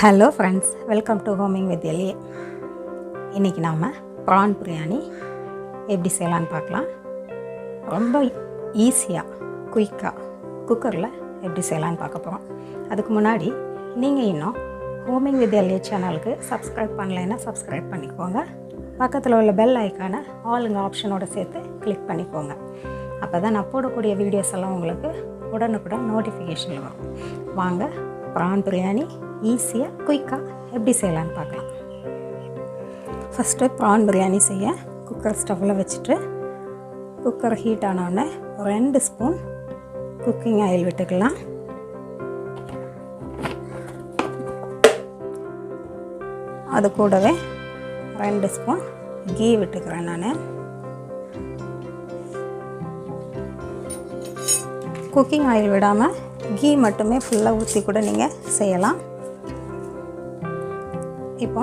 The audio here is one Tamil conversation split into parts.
Hello friends, welcome to homing with எலியே. இன்றைக்கி நாம் ப்ரான் பிரியாணி எப்படி செய்யலான்னு பார்க்கலாம். ரொம்ப ஈஸியாக குயிக்காக குக்கரில் எப்படி செய்யலான்னு பார்க்க போகிறோம். அதுக்கு முன்னாடி நீங்கள் இன்னும் ஹோமிங் வித் எலியே சேனலுக்கு சப்ஸ்கிரைப் பண்ணலைன்னா சப்ஸ்கிரைப் பண்ணிக்கோங்க. பக்கத்தில் உள்ள பெல் ஐக்கானை ஆளுங்க ஆப்ஷனோடு சேர்த்து கிளிக் பண்ணிக்கோங்க. அப்போ தான் நான் போடக்கூடிய வீடியோஸ் எல்லாம் உங்களுக்கு உடனுக்குடன் நோட்டிஃபிகேஷனில் வரும். வாங்க ப்ரான் பிரியாணி ஈஸியாக குயிக்காக எப்படி செய்யலான்னு பார்க்கலாம். ஃபஸ்ட்டு ப்ரான் பிரியாணி செய்ய குக்கர் ஸ்டவ்வில் வச்சுட்டு குக்கர் ஹீட் ஆனோடனே 2 ஸ்பூன் குக்கிங் ஆயில் விட்டுக்கலாம். அது கூடவே 2 ஸ்பூன் கீ விட்டுக்கிறேன். நான் குக்கிங் ஆயில் விடாமல் கீ மட்டுமே ஃபுல்லாக ஊற்றி கூட நீங்கள் செய்யலாம். இப்போ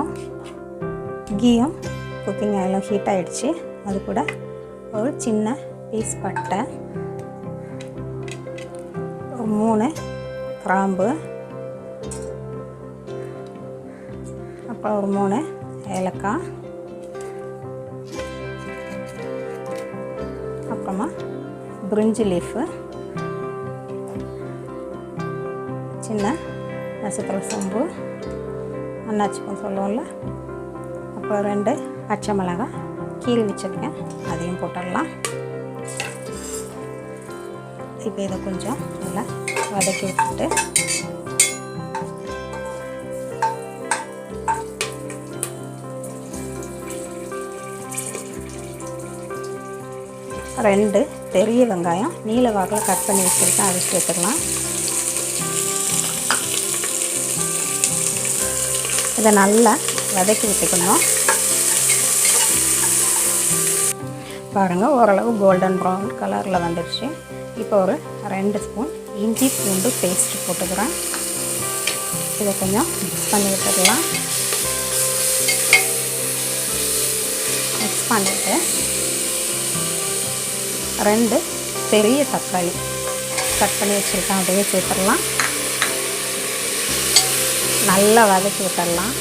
கீயும் குக்கிங் ஆயிலும் ஹீட் ஆகிடுச்சு. அது கூட ஒரு சின்ன பீஸ் பட்டை, ஒரு 3 கிராம்பு, அப்புறம் ஒரு 3 ஏலக்காய், அப்புறமா பிரிஞ்சி லீஃபு, சின்ன நட்சத்திர சோம்பு, அன்னாச்சிப்பூ சொல்லுவோம்ல, அப்புறம் 2 பச்சை மிளகாய் கீழ் வச்சுருக்கேன், அதையும் போட்டுடலாம். இப்போ இதை கொஞ்சம் நல்லா வதக்கி விட்டுட்டு ரெண்டு பெரிய வெங்காயம் நீல வாக்கில் கட் பண்ணி வச்சுருக்கேன், அதை சேர்த்துக்கலாம். இதை நல்லா வதக்கி விட்டுக்கணும். பாருங்கள், ஓரளவு கோல்டன் ப்ரௌன் கலரில் வந்துடுச்சு. இப்போ ஒரு 2 ஸ்பூன் இஞ்சி பூண்டு பேஸ்ட்டு போட்டுக்கிறேன். இதை கொஞ்சம் மிக்ஸ் பண்ணி விட்டுக்கலாம். மிக்ஸ் பண்ணிவிட்டு 2 பெரிய தக்காளி கட் பண்ணி வச்சுருக்கேன், அதையே சேர்த்துடலாம். நல்லா வதக்கி விட்டுடலாம்.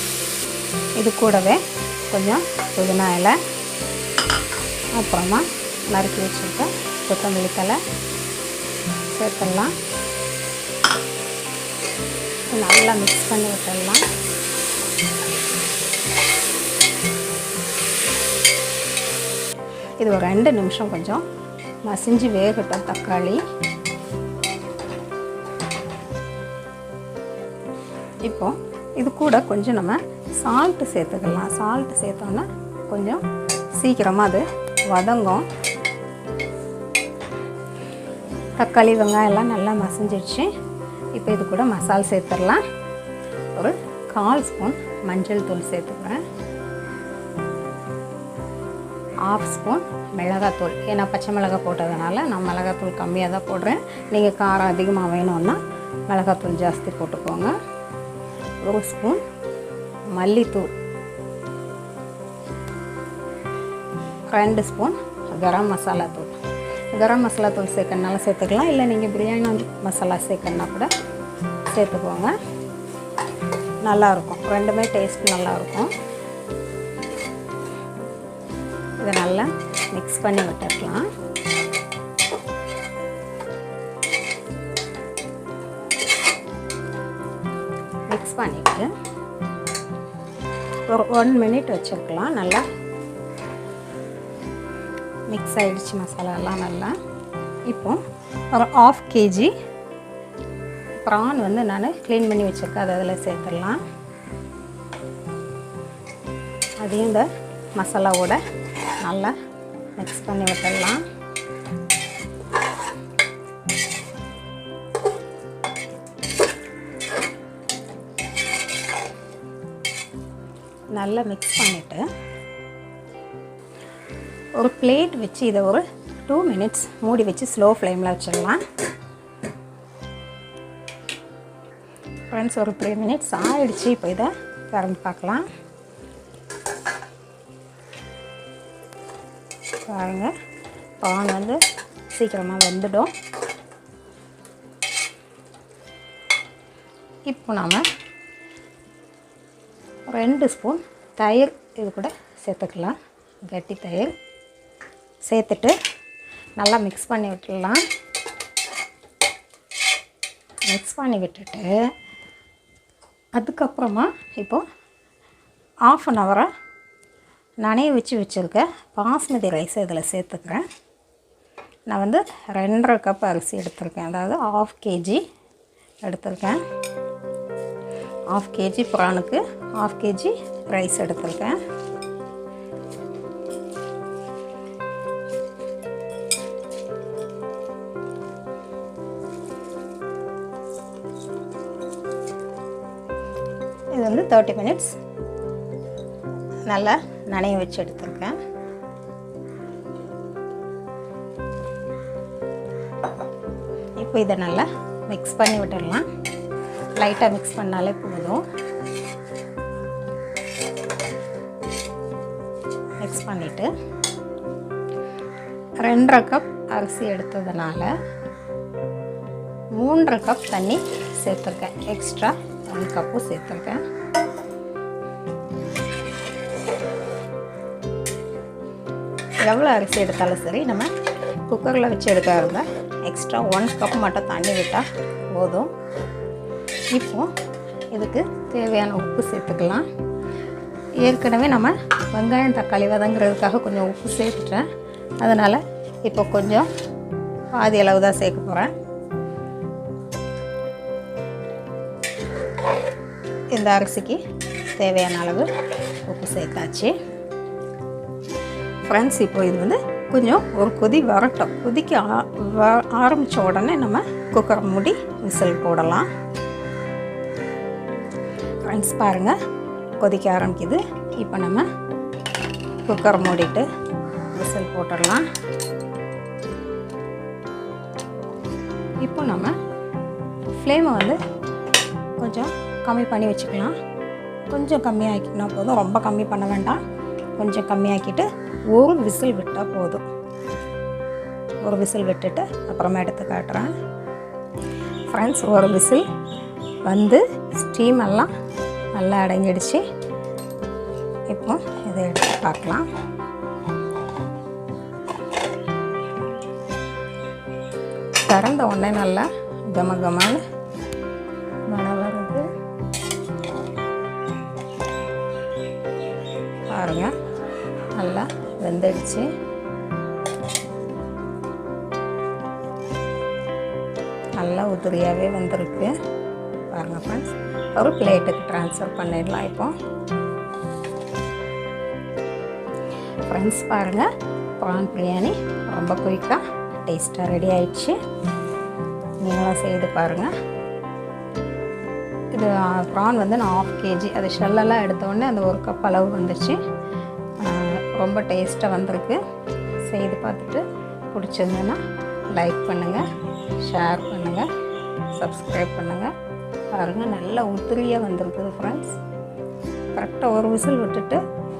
இது கூடவே கொஞ்சம் புதினா இலை, அப்புறமா நறுக்கி வச்சுருக்க கொத்தமல்லி தழை சேர்த்துடலாம். நல்லா மிக்ஸ் பண்ணி விட்டுடலாம். இது ஒரு 2 நிமிஷம் கொஞ்சம் மசிஞ்சு வேகட்டும் தக்காளி. இப்போ இது கூட கொஞ்சம் நம்ம சால்ட்டு சேர்த்துக்கலாம். சால்ட்டு சேர்த்தோன்னா கொஞ்சம் சீக்கிரமாக அது வதங்கும். தக்காளி வெங்காயம் எல்லாம் நல்லா மசிஞ்சிடுச்சு. இப்போ இது கூட மசால் சேர்த்துடலாம். ஒரு 1/4 ஸ்பூன் மஞ்சள் தூள் சேர்த்துக்கிறேன். 1/2 ஸ்பூன் மிளகாத்தூள். ஏன்னா பச்சை மிளகாய் போட்டதுனால நான் மிளகாத்தூள் கம்மியாக தான் போடுறேன். நீங்கள் காரம் அதிகமாக வேணும்னா மிளகாத்தூள் ஜாஸ்தி போட்டுக்கோங்க. 1 ஸ்பூன் மல்லித்தூள், 2 ஸ்பூன் கரம் மசாலா தூள். கரம் மசாலா தூள் சேர்க்கறனால சேர்த்துக்கலாம், இல்லை நீங்கள் பிரியாணி மசாலா சேர்க்கணுன்னா கூட சேர்த்துக்கோங்க. நல்லாயிருக்கும், ரெண்டுமே டேஸ்ட் நல்லாயிருக்கும். இதை நல்லா மிக்ஸ் பண்ணி விட்டுக்கலாம். மிக்ஸ் பண்ணிவிட்டு ஒரு 1 மினிட் வச்சுருக்கலாம். நல்லா மிக்ஸ் ஆகிடுச்சு மசாலாலாம் நல்லா. இப்போ ஒரு 1/2 kg ப்ரான் வந்து நான் க்ளீன் பண்ணி வச்சுருக்கேன், அதை அதில் சேர்த்துடலாம். அதையும் இந்த மசாலாவோட நல்லா மிக்ஸ் பண்ணி விட்டுடலாம். நல்லா மிக்ஸ் பண்ணிவிட்டு ஒரு பிளேட் வச்சு இதை ஒரு 2 மினிட்ஸ் மூடி வச்சு ஸ்லோ ஃப்ளேமில் வச்சிடலாம். ஃப்ரெண்ட்ஸ், ஒரு 3 மினிட்ஸ் ஆகிடுச்சு. இப்போ இதை திறந்து பார்க்கலாம். பாருங்கள், பான் வந்து சீக்கிரமாக வெந்துடும். இப்போ நாம் 2 ஸ்பூன் தயிர் இது கூட சேர்த்துக்கலாம். கட்டி தயிர் சேர்த்துட்டு நல்லா மிக்ஸ் பண்ணி விட்டுடலாம். மிக்ஸ் பண்ணி விட்டுட்டு அதுக்கப்புறமா இப்போது 1/2 ஹவராக நனைய வச்சுருக்க பாஸ்மதி ரைஸ் இதில் சேர்த்துக்கிறேன். நான் வந்து 2.5 கப் அரிசி எடுத்திருக்கேன், அதாவது 1/2 kg எடுத்திருக்கேன். 1/2 kg ப்ரானுக்கு 1/2 kg ரைஸ் எடுத்திருக்கேன். இது வந்து 30 minutes நல்லா நனைய வச்சு எடுத்திருக்கேன். இப்போ இதை நல்லா மிக்ஸ் பண்ணி விட்டுடலாம். லைட்டாக மிக்ஸ் பண்ணாலே போதும். மிக்ஸ் பண்ணிவிட்டு 2.5 கப் அரிசி எடுத்ததுனால 3.5 கப் தண்ணி சேர்த்துருக்கேன். எக்ஸ்ட்ரா 1 கப்பு சேர்த்துருக்கேன். எவ்வளோ அரிசி எடுத்தாலும் சரி, நம்ம குக்கரில் வச்சு எடுக்க இருந்தால் எக்ஸ்ட்ரா 1 கப் மட்டும் தண்ணி விட்டால் போதும். இப்போது இதுக்கு தேவையான உப்பு சேர்த்துக்கலாம். ஏற்கனவே நம்ம வெங்காயம் தக்காளி வதங்குறதுக்காக கொஞ்சம் உப்பு சேர்த்துட்டேன். அதனால் இப்போ கொஞ்சம் பாதி அளவு தான் சேர்க்க போகிறேன். இந்த அரிசிக்கு தேவையான அளவு உப்பு சேர்த்தாச்சு. ஃப்ரெண்ட்ஸ், இப்போ இது வந்து கொஞ்சம் ஒரு கொதி வரட்டும். கொதிக்க ஆரம்பித்த உடனே நம்ம குக்கர் மூடி விசில் போடலாம். ஃப்ரெண்ட்ஸ் பாருங்கள், கொதிக்க ஆரம்பிக்குது. இப்போ நம்ம குக்கர் மூடிட்டு விசில் போட்டுடலாம். இப்போ நம்ம ஃப்ளேமை வந்து கொஞ்சம் கம்மி பண்ணி வச்சுக்கலாம். கொஞ்சம் கம்மியாக்கினா போதும், ரொம்ப கம்மி பண்ண வேண்டாம். கொஞ்சம் கம்மியாக்கிட்டு ஒரு விசில் விட்டால் போதும். ஒரு விசில் விட்டுட்டு அப்புறமா எடுத்து காட்டுறேன். ஃப்ரெண்ட்ஸ், ஒரு விசில் வந்து ஸ்டீம் எல்லாம் நல்லா அடங்கிடுச்சு. இப்போ இதை எடுத்து பார்க்கலாம். திறந்த உடனே நல்லா கமகமான மணம் வருது பாருங்க. நல்லா வெந்துடுச்சு. நல்லா உதிரியாகவே வந்திருக்கு பாருங்கள் ஃப்ரெண்ட்ஸ். ஒரு பிளேட்டுக்கு ட்ரான்ஸ்ஃபர் பண்ணிடலாம். இப்போ ஃப்ரெண்ட்ஸ் பாருங்கள், ப்ரான் பிரியாணி ரொம்ப குயிக்காக டேஸ்ட்டாக ரெடி ஆயிடுச்சு. நீங்களும் செய்து பாருங்கள். இது ப்ரான் வந்து நான் 1/2 kg, அது ஷெல்லெல்லாம் எடுத்தோடனே அந்த 1 கப் அளவு வந்துச்சு. ரொம்ப டேஸ்ட்டாக வந்திருக்கு. செய்து பார்த்துட்டு பிடிச்சிருந்ததுன்னா லைக் பண்ணுங்கள், ஷேர் பண்ணுங்கள், சப்ஸ்கிரைப் பண்ணுங்கள். பாருங்கள், நல்லா உதிரியாக வந்திருக்குது ஃப்ரெண்ட்ஸ். கரெக்டாக ஒரு விசில் விட்டுட்டு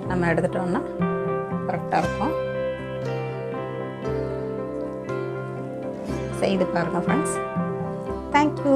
நம்ம எடுத்துட்டோம்னா கரெக்டாக இருக்கும். செய்து பாருங்கள் ஃப்ரெண்ட்ஸ். தேங்க்யூ.